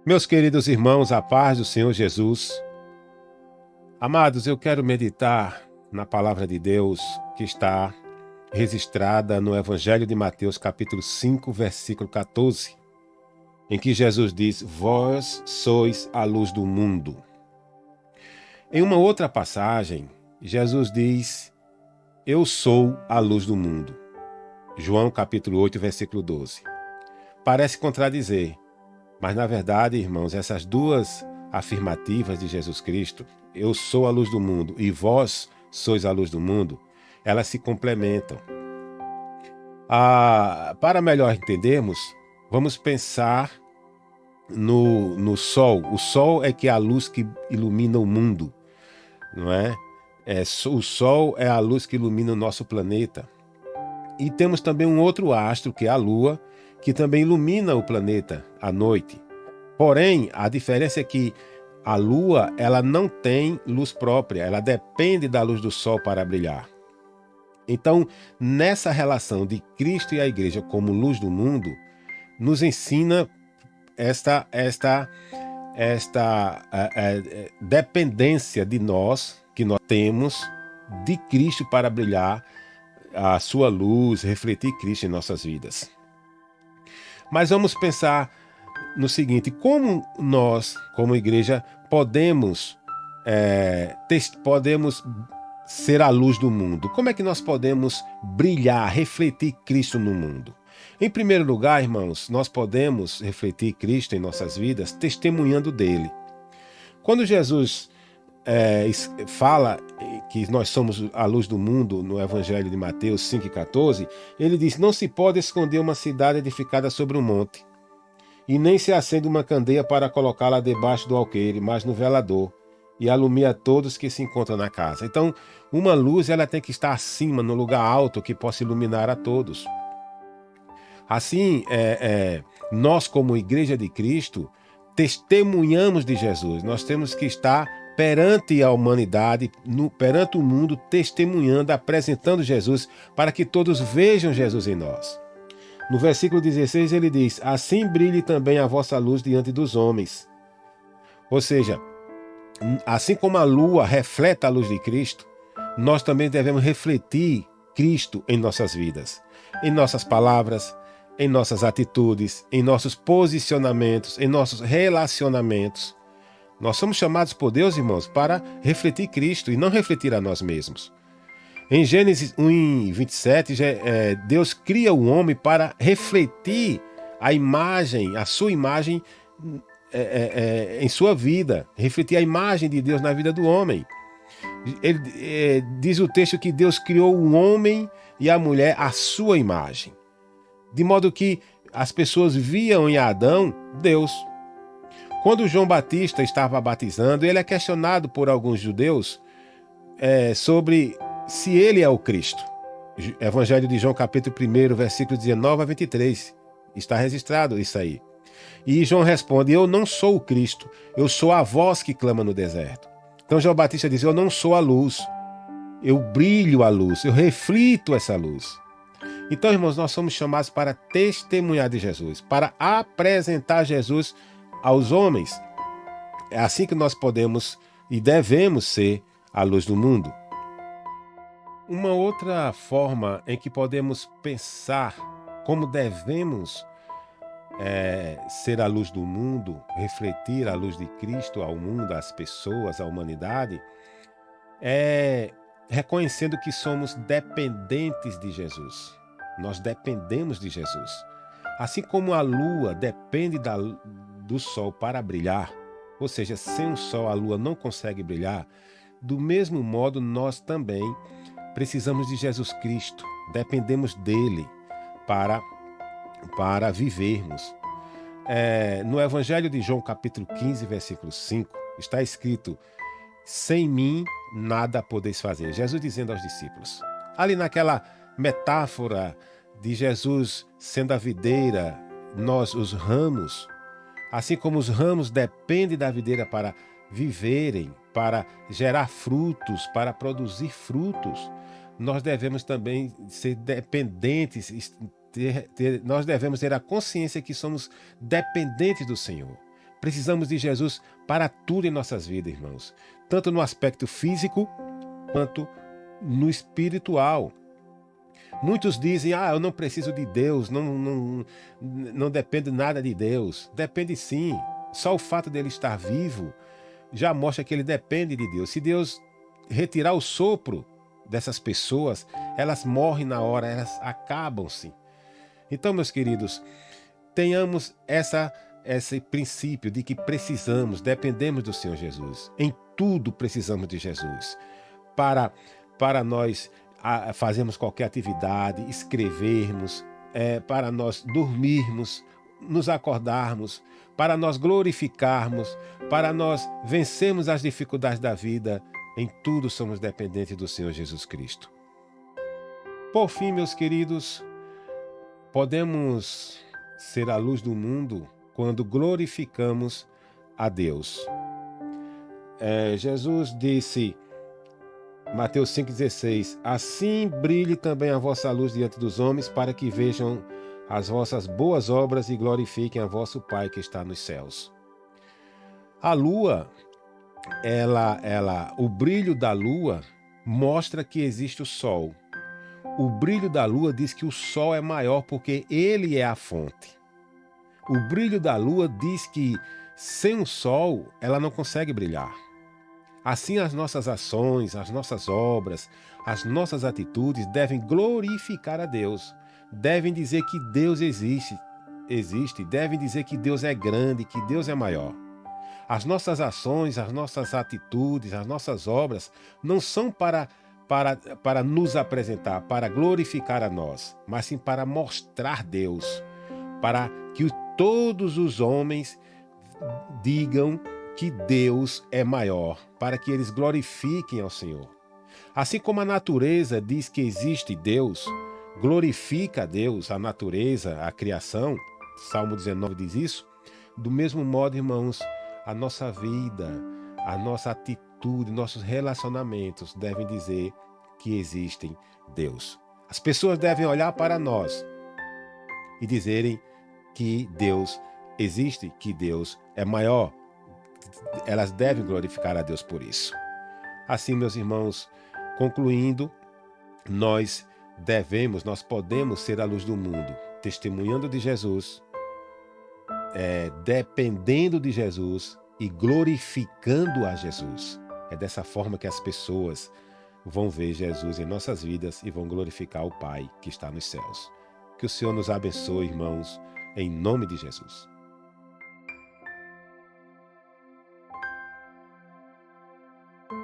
Meus queridos irmãos, a paz do Senhor Jesus. Amados, eu quero meditar na palavra de Deus que está registrada no Evangelho de Mateus, capítulo 5, versículo 14, em que Jesus diz: Vós sois a luz do mundo. Em uma outra passagem, Jesus diz: Eu sou a luz do mundo. João, capítulo 8, versículo 12. Parece contradizer, mas na verdade, irmãos, essas duas afirmativas de Jesus Cristo, eu sou a luz do mundo e vós sois a luz do mundo, elas se complementam. Para melhor entendermos, vamos pensar no Sol. O Sol é que é a luz que ilumina o mundo, não é? O Sol é a luz que ilumina o nosso planeta. E temos também um outro astro, que é a Lua, que também ilumina o planeta à noite. Porém, a diferença é que a Lua, ela não tem luz própria, ela depende da luz do Sol para brilhar. Então, nessa relação de Cristo e a Igreja como luz do mundo, nos ensina esta dependência de nós, que nós temos, de Cristo para brilhar a sua luz, refletir Cristo em nossas vidas. Mas vamos pensar no seguinte: como nós, como igreja, podemos ser a luz do mundo? Como é que nós podemos brilhar, refletir Cristo no mundo? Em primeiro lugar, irmãos, nós podemos refletir Cristo em nossas vidas testemunhando dele. Quando Jesus fala que nós somos a luz do mundo no Evangelho de Mateus 5,14, ele diz: Não se pode esconder uma cidade edificada sobre um monte, e nem se acende uma candeia para colocá-la debaixo do alqueire, mas no velador, e alumia todos que se encontram na casa. Então, uma luz ela tem que estar acima, no lugar alto, que possa iluminar a todos. Assim, nós como Igreja de Cristo, testemunhamos de Jesus. Nós temos que estar perante a humanidade, perante o mundo, testemunhando, apresentando Jesus, para que todos vejam Jesus em nós. No versículo 16 ele diz: Assim brilhe também a vossa luz diante dos homens. Ou seja, assim como a lua reflete a luz de Cristo, nós também devemos refletir Cristo em nossas vidas, em nossas palavras, em nossas atitudes, em nossos posicionamentos, em nossos relacionamentos. Nós somos chamados por Deus, irmãos, para refletir Cristo e não refletir a nós mesmos. Em Gênesis 1:27, Deus cria o homem para refletir a imagem, a sua imagem em sua vida, refletir a imagem de Deus na vida do homem. Diz o texto que Deus criou o homem e a mulher à sua imagem, de modo que as pessoas viam em Adão Deus. Quando João Batista estava batizando, ele é questionado por alguns judeus sobre se ele é o Cristo. Evangelho de João, capítulo 1, versículos 19 a 23. Está registrado isso aí. E João responde: Eu não sou o Cristo, eu sou a voz que clama no deserto. Então João Batista diz: Eu não sou a luz, eu brilho a luz, eu reflito essa luz. Então, irmãos, nós somos chamados para testemunhar de Jesus, para apresentar Jesus aos homens. É assim que nós podemos e devemos ser a luz do mundo. Uma outra forma em que podemos pensar como devemos ser a luz do mundo, refletir a luz de Cristo ao mundo, às pessoas, à humanidade, é reconhecendo que somos dependentes de Jesus. Nós dependemos de Jesus. Assim como a lua depende do sol para brilhar, ou seja, sem o sol a lua não consegue brilhar, do mesmo modo nós também precisamos de Jesus Cristo, dependemos dele para vivermos. No Evangelho de João, capítulo 15, versículo 5, está escrito: Sem mim nada podeis fazer. Jesus dizendo aos discípulos. Ali naquela metáfora de Jesus sendo a videira, nós os ramos, assim como os ramos dependem da videira para viverem, para gerar frutos, para produzir frutos, nós devemos também ser dependentes, nós devemos ter a consciência que somos dependentes do Senhor. Precisamos de Jesus para tudo em nossas vidas, irmãos. Tanto no aspecto físico, quanto no espiritual. Muitos dizem, eu não preciso de Deus, não dependo nada de Deus. Depende sim. Só o fato dele estar vivo já mostra que ele depende de Deus. Se Deus retirar o sopro dessas pessoas, elas morrem na hora, elas acabam-se. Então, meus queridos, tenhamos esse princípio de que dependemos do Senhor Jesus. Em tudo precisamos de Jesus. Para nós fazermos qualquer atividade, escrevermos, para nós dormirmos, nos acordarmos, para nós glorificarmos, para nós vencermos as dificuldades da vida, em tudo somos dependentes do Senhor Jesus Cristo. Por fim, meus queridos, podemos ser a luz do mundo quando glorificamos a Deus. Jesus disse, Mateus 5,16, assim brilhe também a vossa luz diante dos homens, para que vejam as vossas boas obras e glorifiquem a vosso Pai que está nos céus. A lua, o brilho da lua mostra que existe o sol. O brilho da lua diz que o sol é maior porque ele é a fonte. O brilho da lua diz que sem o sol ela não consegue brilhar. Assim, as nossas ações, as nossas obras, as nossas atitudes devem glorificar a Deus. Devem dizer que Deus existe, devem dizer que Deus é grande, que Deus é maior. As nossas ações, as nossas atitudes, as nossas obras não são para nos apresentar, para glorificar a nós, mas sim para mostrar Deus, para que todos os homens digam que Deus é maior, para que eles glorifiquem ao Senhor. Assim como a natureza diz que existe Deus, glorifica a Deus, a natureza, a criação, Salmo 19 diz isso, do mesmo modo, irmãos, a nossa vida, a nossa atitude, nossos relacionamentos devem dizer que existem Deus. As pessoas devem olhar para nós e dizerem que Deus existe, que Deus é maior. Elas devem glorificar a Deus por isso. Assim, meus irmãos, concluindo, nós podemos ser a luz do mundo, testemunhando de Jesus, dependendo de Jesus e glorificando a Jesus. É dessa forma que as pessoas vão ver Jesus em nossas vidas e vão glorificar o Pai que está nos céus. Que o Senhor nos abençoe, irmãos, em nome de Jesus.